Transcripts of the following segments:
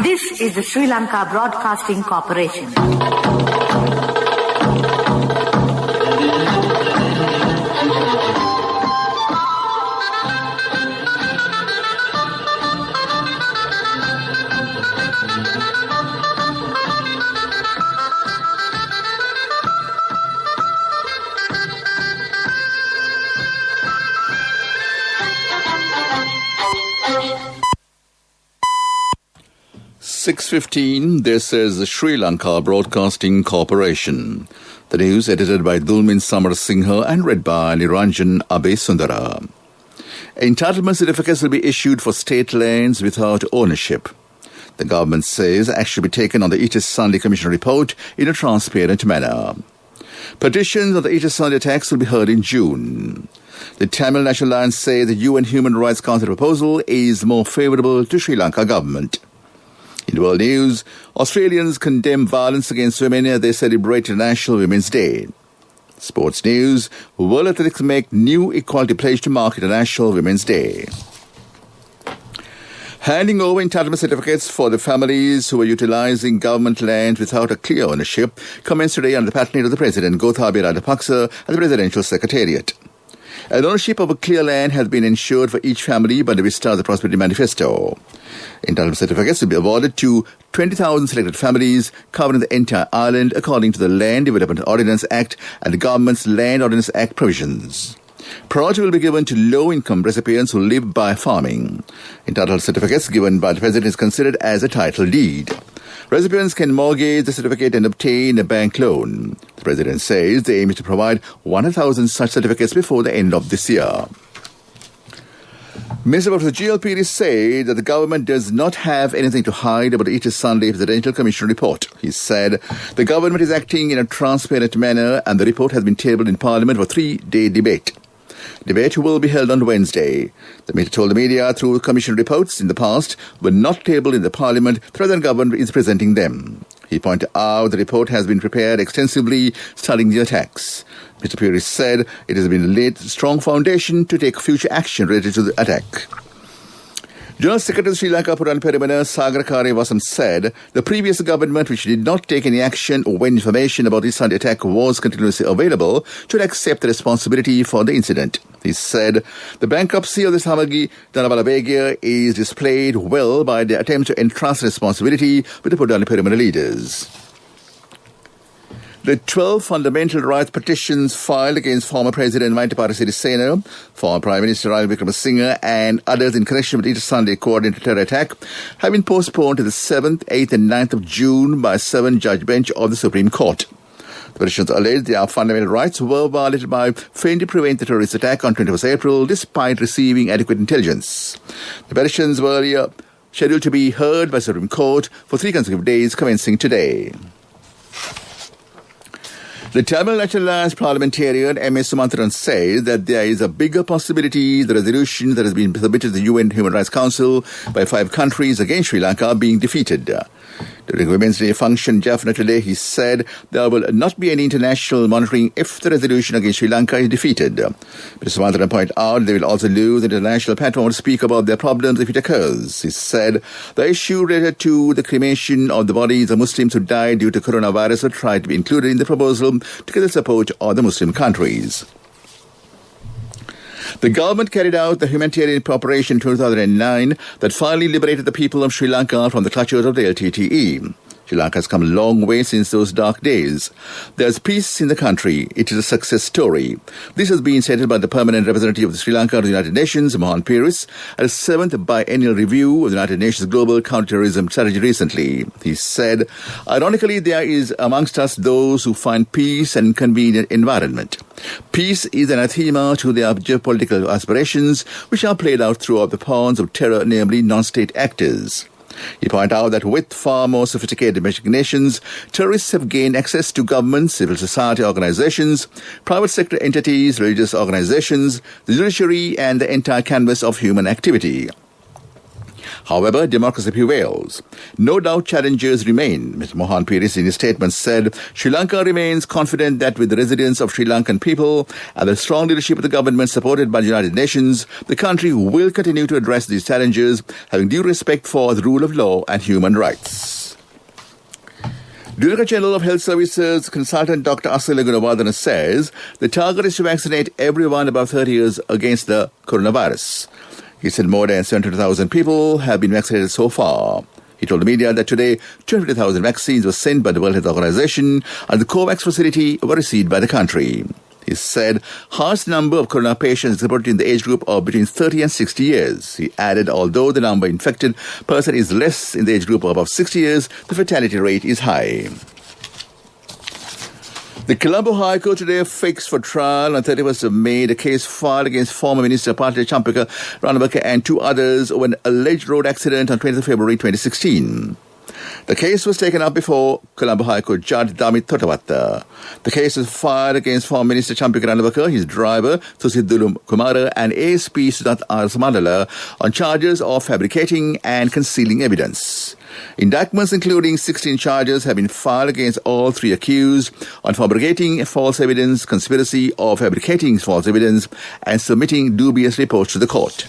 This is the Sri Lanka Broadcasting Corporation. .6:15, this is the Sri Lanka Broadcasting Corporation. The news edited by Dulmin Samar Singha and read by Niranjan Abesundara. Entitlement certificates will be issued for state lands without ownership. The government says action will be taken on the East Sunday Commission report in a transparent manner. Petitions on the East Sunday attacks will be heard in June. The Tamil National Alliance say the UN Human Rights Council proposal is more favourable to Sri Lanka government. In world news, Australians condemn violence against women as they celebrate International Women's Day. Sports news, World Athletics make new equality pledge to mark International Women's Day. Handing over entitlement certificates for the families who are utilising government land without a clear ownership commenced today under the patronage of the President Gotabaya Rajapaksa at the Presidential Secretariat. An ownership of a clear land has been ensured for each family by the Vista of the Prosperity Manifesto. Entitlement certificates will be awarded to 20,000 selected families covering the entire island according to the Land Development Ordinance Act and the Government's Land Ordinance Act provisions. Priority will be given to low-income recipients who live by farming. Entitled certificates given by the President is considered as a title deed. Recipients can mortgage the certificate and obtain a bank loan. The President says the aim is to provide 100,000 such certificates before the end of this year. Minister Professor G.L. Piri said that the government does not have anything to hide about the East Sunday Presidential Commission report. He said the government is acting in a transparent manner and the report has been tabled in Parliament for 3-day debate. Debate will be held on Wednesday. The minister told the media through commission reports in the past were not tabled in the Parliament, the present government is presenting them. He pointed out the report has been prepared extensively studying the attacks. Mr. Puri said it has been laid strong foundation to take future action related to the attack. General Secretary of Sri Lanka Puran Perimana Sagarakare Wasam said the previous government, which did not take any action when information about the Sunday attack was continuously available, should accept the responsibility for the incident. He said the bankruptcy of the Samagi Dhanabalabegia is displayed well by the attempt to entrust responsibility with the Puran Perimana leaders. The 12 fundamental rights petitions filed against former President Maithripala Sirisena, former Prime Minister Ranil Wickremesinghe and others in connection with the Sunday coordinated terror attack have been postponed to the 7th, 8th and 9th of June by a 7-judge bench of the Supreme Court. The petitions allege their fundamental rights were violated by failing to prevent the terrorist attack on 21st April despite receiving adequate intelligence. The petitions were earlier scheduled to be heard by the Supreme Court for 3 consecutive days commencing today. The Tamil National Alliance parliamentarian M.S. Sumantran says that there is a bigger possibility the resolution that has been submitted to the UN Human Rights Council by 5 countries against Sri Lanka being defeated. During Women's Day function in Jaffna today, he said there will not be any international monitoring if the resolution against Sri Lanka is defeated. Mr. Sumantran pointed out they will also lose the international platform to speak about their problems if it occurs. He said the issue related to the cremation of the bodies of Muslims who died due to coronavirus will try to be included in the proposal to get the support of the Muslim countries. The government carried out the humanitarian operation in 2009 that finally liberated the people of Sri Lanka from the clutches of the LTTE. Sri Lanka has come a long way since those dark days. There's peace in the country. It is a success story. This has been stated by the permanent representative of Sri Lanka to the United Nations, Mohan Peiris, at a 7th biennial review of the United Nations Global Counterterrorism Strategy recently. He said, ironically, there is amongst us those who find peace and convenient environment. Peace is an anathema to their geopolitical aspirations, which are played out throughout the pawns of terror, namely non-state actors. He pointed out that with far more sophisticated machinations, terrorists have gained access to government, civil society organizations, private sector entities, religious organizations, the judiciary, and the entire canvas of human activity. However, democracy prevails. No doubt challenges remain. Mr. Mohan Piris in his statement said, Sri Lanka remains confident that with the resilience of Sri Lankan people and the strong leadership of the government supported by the United Nations, the country will continue to address these challenges, having due respect for the rule of law and human rights. Director General of Health Services Consultant Dr. Asila Gunawardana says the target is to vaccinate everyone above 30 years against the coronavirus. He said more than 700,000 people have been vaccinated so far. He told the media that today 250,000 vaccines were sent by the World Health Organization and the COVAX facility were received by the country. He said highest number of corona patients is reported in the age group of between 30 and 60 years. He added although the number infected person is less in the age group of above 60 years, the fatality rate is high. The Colombo High Court today fixed for trial on 31st of May the case filed against former Minister Partha Champaka Ranawaka and two others over an alleged road accident on 20th February 2016. The case was taken up before Colombo High Court Judge Damit Thotawatta. The case was filed against former Minister Champaka Ranawaka, his driver Susidulu Kumara and ASP Sudat R. Samandala on charges of fabricating and concealing evidence. Indictments including 16 charges have been filed against all three accused on fabricating false evidence, conspiracy of fabricating false evidence and submitting dubious reports to the court.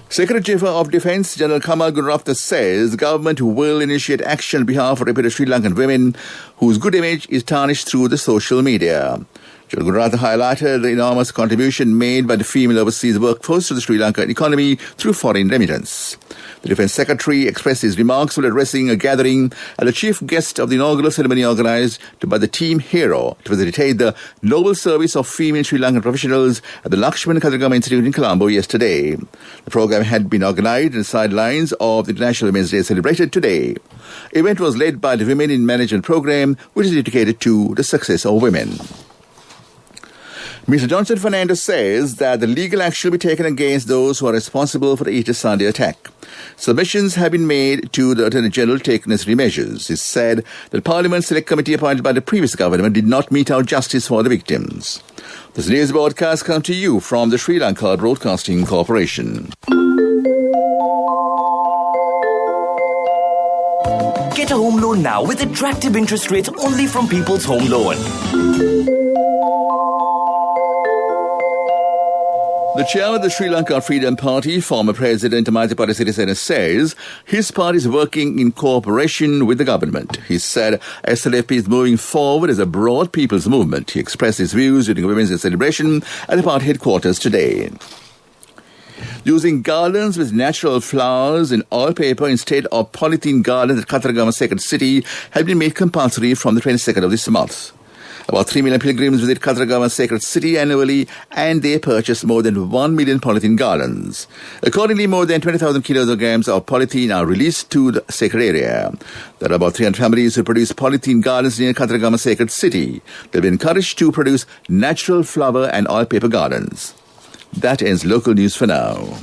Secretary General of Defence General Kamal Gunratha says the government will initiate action on behalf of reputed Sri Lankan women whose good image is tarnished through the social media. General Gunratha highlighted the enormous contribution made by the female overseas workforce to the Sri Lankan economy through foreign remittance. The Defence Secretary expressed his remarks while addressing a gathering as the chief guest of the inaugural ceremony organised by the Team Hero to facilitate the Noble Service of Female Sri Lankan Professionals at the Lakshman Kadragama Institute in Colombo yesterday. The programme had been organised in the sidelines of the International Women's Day celebrated today. The event was led by the Women in Management programme, which is dedicated to the success of women. Mr. Johnson Fernandez says that the legal action will be taken against those who are responsible for the Easter Sunday attack. Submissions have been made to the Attorney General to take necessary measures. He said that the Parliament Select Committee appointed by the previous government did not mete out justice for the victims. This news broadcast comes to you from the Sri Lanka Broadcasting Corporation. Get a home loan now with attractive interest rates only from People's Home Loan. The chairman of the Sri Lanka Freedom Party, former President Maithripala Sirisena, says his party is working in cooperation with the government. He said SLFP is moving forward as a broad people's movement. He expressed his views during a Women's Day celebration at the party headquarters today. Using garlands with natural flowers and oil paper instead of polythene garlands at Kataragama Sacred City have been made compulsory from the 22nd of this month. About 3 million pilgrims visit Kataragama Sacred City annually and they purchase more than 1 million polythene garlands. Accordingly, more than 20,000 kilograms of polythene are released to the sacred area. There are about 300 families who produce polythene garlands near Kataragama Sacred City. They'll be encouraged to produce natural flower and oil paper garlands. That ends local news for now.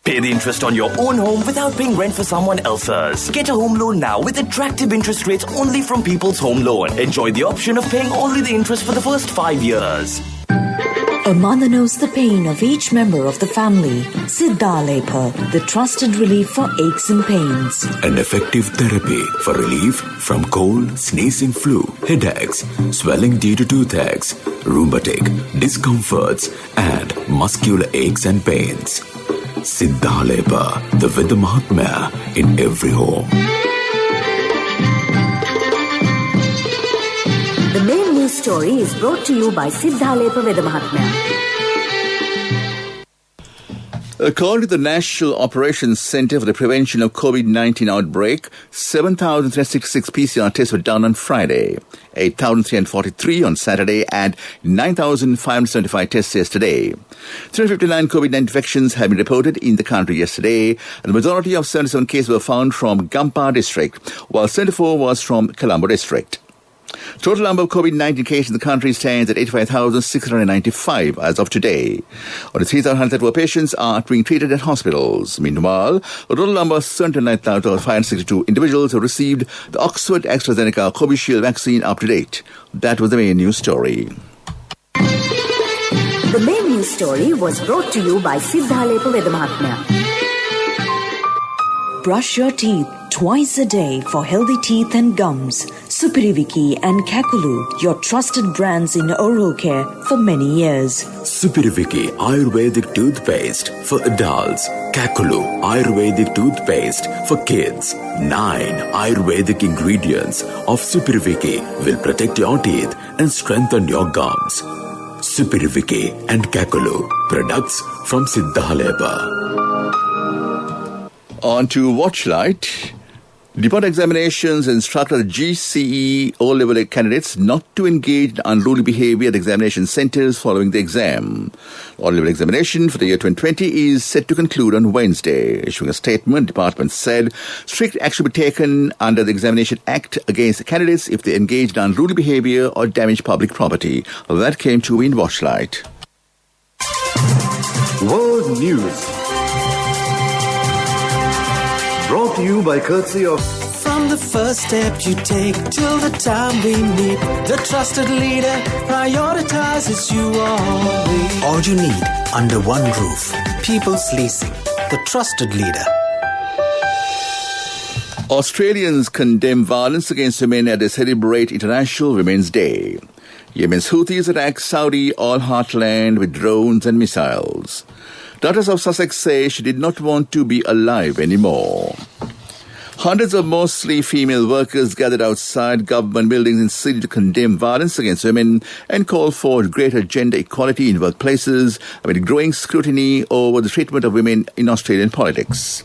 Pay the interest on your own home without paying rent for someone else's. Get a home loan now with attractive interest rates only from People's Home Loan. Enjoy the option of paying only the interest for the first 5 years. A mother knows the pain of each member of the family. Siddhalepa, the trusted relief for aches and pains. An effective therapy for relief from cold, sneezing, flu, headaches, swelling due to toothaches, rheumatic, discomforts, and muscular aches and pains. Siddhalepa, the Veda Mahatmya in every home. The main news story is brought to you by Siddhalepa Veda Mahatmya. According to the National Operations Center for the Prevention of COVID-19 Outbreak, 7,366 PCR tests were done on Friday, 8,343 on Saturday, and 9,575 tests yesterday. 359 COVID-19 infections have been reported in the country yesterday, and the majority of 77 cases were found from Gampa district, while 74 was from Colombo district. Total number of COVID-19 cases in the country stands at 85,695 as of today. Only 3,134 patients are being treated at hospitals. Meanwhile, a total number of 79,562 individuals have received the Oxford AstraZeneca Covishield vaccine up to date. That was the main news story. The main news This story was brought to you by Siddhalepa Vedamahatmya. Brush your teeth twice a day for healthy teeth and gums. Supiriviki and Kakulu, your trusted brands in oral care for many years. Supiriviki Ayurvedic toothpaste for adults. Kakulu Ayurvedic toothpaste for kids. 9 Ayurvedic ingredients of Supiriviki will protect your teeth and strengthen your gums. Supiriviki and Kakulu, products from Siddhalepa. On to Watchlight. Department Examinations instructed GCE O-level candidates not to engage in unruly behavior at examination centres following the exam. O-level examination for the year 2020 is set to conclude on Wednesday. Issuing a statement, the department said strict action will be taken under the Examination Act against the candidates if they engage in unruly behavior or damage public property. That came to in Watchlight. World News. Brought to you by courtesy of... From the first step you take till the time we meet, the trusted leader prioritizes you always. All you need under one roof. People's Leasing, the trusted leader. Australians condemn violence against women as they celebrate International Women's Day. Yemen's Houthis attack Saudi oil heartland with drones and missiles. Daughters of Sussex say she did not want to be alive anymore. Hundreds of mostly female workers gathered outside government buildings in Sydney to condemn violence against women and call for greater gender equality in workplaces amid growing scrutiny over the treatment of women in Australian politics.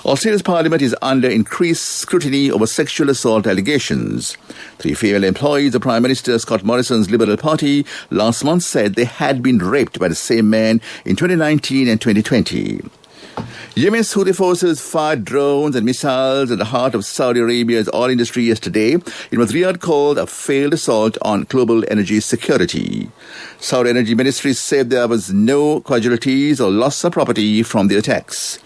Australia's parliament is under increased scrutiny over sexual assault allegations. 3 female employees of Prime Minister Scott Morrison's Liberal Party last month said they had been raped by the same man in 2019 and 2020. Yemen's Houthi forces fired drones and missiles at the heart of Saudi Arabia's oil industry yesterday in what Riyadh called a failed assault on global energy security. Saudi Energy Ministry said there was no casualties or loss of property from the attacks.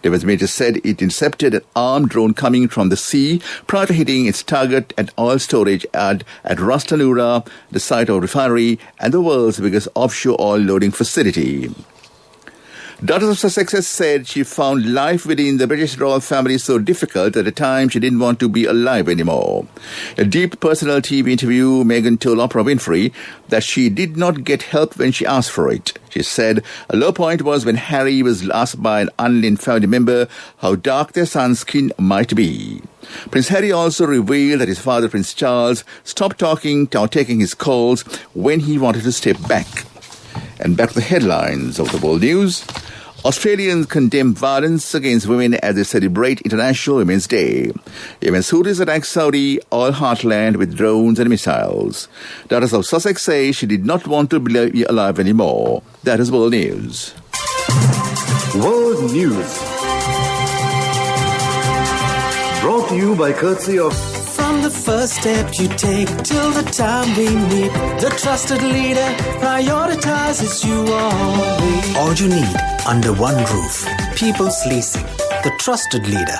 Defense Ministry said it intercepted an armed drone coming from the sea prior to hitting its target at oil storage at Ras Tanura, the site of a refinery and the world's biggest offshore oil loading facility. Daughters of Sussex has said she found life within the British royal family so difficult at the time she didn't want to be alive anymore. In a deep personal TV interview, Meghan told Oprah Winfrey that she did not get help when she asked for it. She said a low point was when Harry was asked by an unnamed family member how dark their son's skin might be. Prince Harry also revealed that his father, Prince Charles, stopped talking or taking his calls when he wanted to step back. And back to the headlines of the world news. Australians condemn violence against women as they celebrate International Women's Day. Yemen's Houthis attack Saudi oil heartland with drones and missiles. Daughters of Sussex say she did not want to be alive anymore. That is world news. World News. Brought to you by courtesy of... From the first step you take till the time we meet, the trusted leader prioritizes you always. All you need under one roof. People's Leasing, the trusted leader.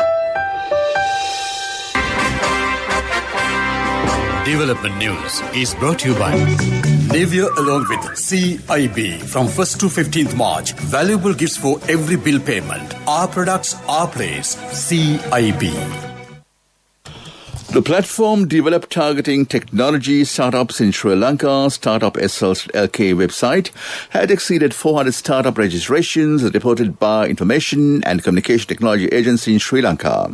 Development News is brought to you by Live Year along with CIB from 1st to 15th March. Valuable gifts for every bill payment. Our products, our place. CIB. The platform developed targeting technology startups in Sri Lanka. Startup SLBC website had exceeded 400 startup registrations as reported by Information and Communication Technology Agency in Sri Lanka.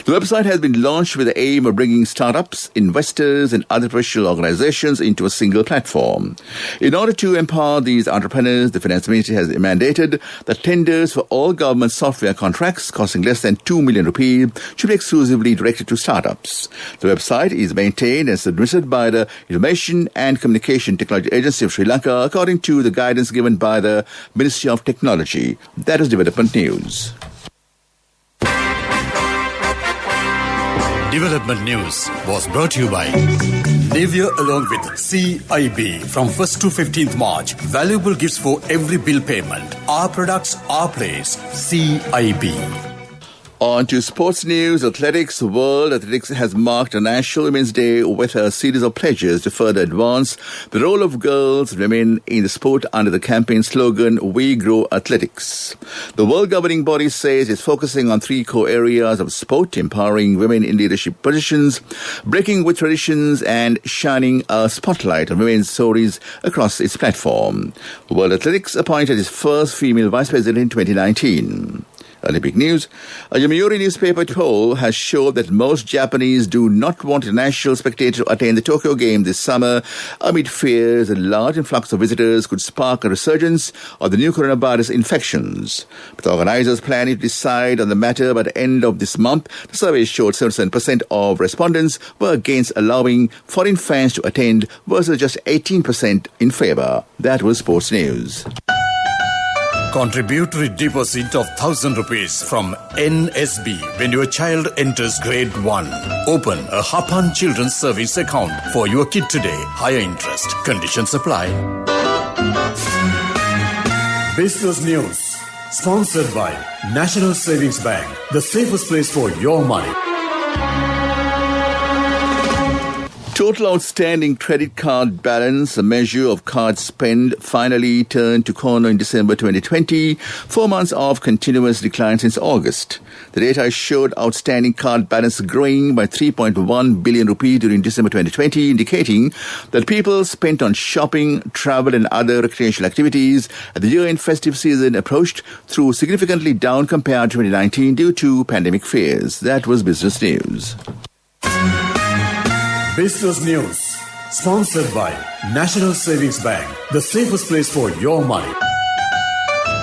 The website has been launched with the aim of bringing startups, investors and other professional organizations into a single platform. In order to empower these entrepreneurs, the Finance Ministry has mandated that tenders for all government software contracts costing less than 2 million rupees should be exclusively directed to startups. The website is maintained and submitted by the Information and Communication Technology Agency of Sri Lanka according to the guidance given by the Ministry of Technology. That is Development News. Development News was brought to you by Live Year along with CIB from 1st to 15th March. Valuable gifts for every bill payment. Our products, our place. CIB. On to sports news. Athletics. World Athletics has marked National Women's Day with a series of pledges to further advance the role of girls and women in the sport under the campaign slogan, We Grow Athletics. The world governing body says it's focusing on three core areas of sport: empowering women in leadership positions, breaking with traditions, and shining a spotlight on women's stories across its platform. World Athletics appointed its first female vice president in 2019. Olympic news. A Yomiuri newspaper poll has shown that most Japanese do not want international spectators to attend the Tokyo game this summer amid fears that a large influx of visitors could spark a resurgence of the new coronavirus infections. But the organizers plan to decide on the matter by the end of this month. The survey showed 77% of respondents were against allowing foreign fans to attend versus just 18% in favor. That was sports news. Contributory deposit of 1,000 rupees from NSB when your child enters grade 1. Open a Hapan Children's Service account for your kid today. Higher interest. Conditions apply. Business News. Sponsored by National Savings Bank. The safest place for your money. Total outstanding credit card balance, a measure of card spend, finally turned to corner in December 2020, 4 months of continuous decline since August. The data showed outstanding card balance growing by 3.1 billion rupees during December 2020, indicating that people spent on shopping, travel and other recreational activities as the year-end festive season approached through significantly down compared to 2019 due to pandemic fears. That was business news. Business News. Sponsored by National Savings Bank. The safest place for your money.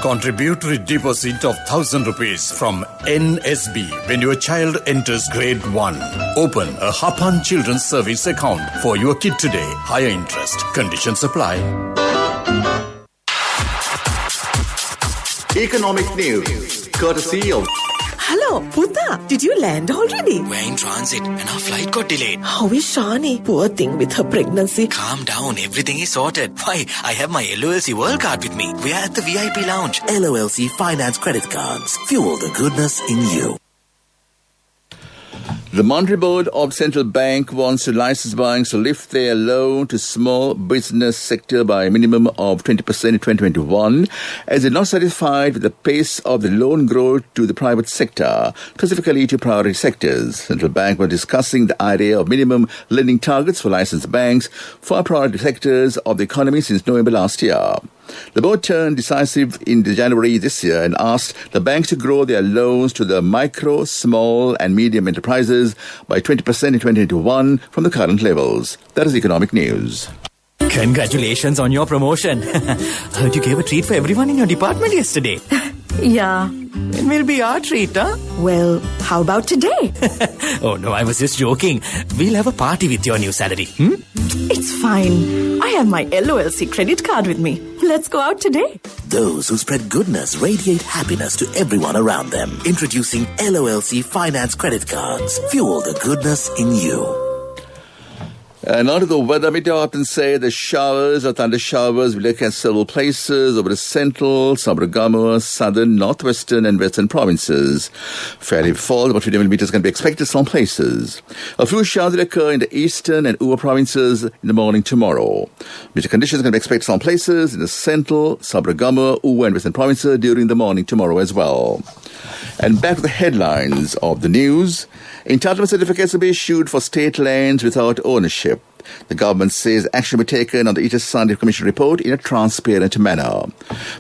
Contributory deposit of 1,000 rupees from NSB when your child enters grade 1. Open a Hapan Children's Service account for your kid today. Higher interest. Conditions apply. Economic news, courtesy of... Hello, Puta. Did you land already? We're in transit and our flight got delayed. How is Shani? Poor thing with her pregnancy. Calm down, everything is sorted. Why, I have my LOLC World Card with me. We are at the VIP lounge. LOLC Finance Credit Cards. Fuel the goodness in you. The Monetary Board of Central Bank wants to license banks to lift their loan to small business sector by a minimum of 20% in 2021, as they're not satisfied with the pace of the loan growth to the private sector, specifically to priority sectors. Central Bank was discussing the idea of minimum lending targets for licensed banks for priority sectors of the economy since November last year. The board turned decisive in January this year and asked the banks to grow their loans to the micro, small and medium enterprises by 20% in 2021 from the current levels. That is economic news. Congratulations on your promotion. Heard you gave a treat for everyone in your department yesterday. Yeah. It will be our treat, huh? Well, how about today? Oh no, I was just joking. We'll have a party with your new salary. It's fine. I have my LOLC credit card with me. Let's go out today. Those who spread goodness radiate happiness to everyone around them. Introducing LOLC Finance Credit Cards. Fuel the goodness in you. And on to the weather. Meteorologists say the showers or thunder showers will occur at several places over the central, Sabaragamuwa, southern, northwestern and western provinces. Fairly fall, about 50 millimeters can be expected in some places. A few showers will occur in the eastern and Uwa provinces in the morning tomorrow. Winter conditions can be expected in some places in the central, Sabaragamuwa, Uwa and western provinces during the morning tomorrow as well. And back to the headlines of the news. Entitlement certificates will be issued for state lands without ownership. The government says action will be taken on the Easter Sunday Commission report in a transparent manner.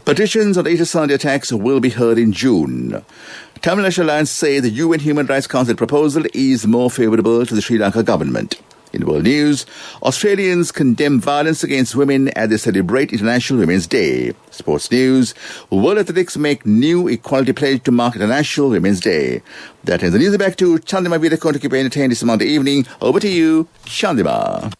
Petitions on the Easter Sunday attacks will be heard in June. Tamil National Alliance say the UN Human Rights Council proposal is more favourable to the Sri Lanka government. In world news, Australians condemn violence against women as they celebrate International Women's Day. Sports news, World Athletics make new equality pledge to mark International Women's Day. That ends the news. Back to Chandima Vidakon to keep you entertained this Monday evening. Over to you, Chandima.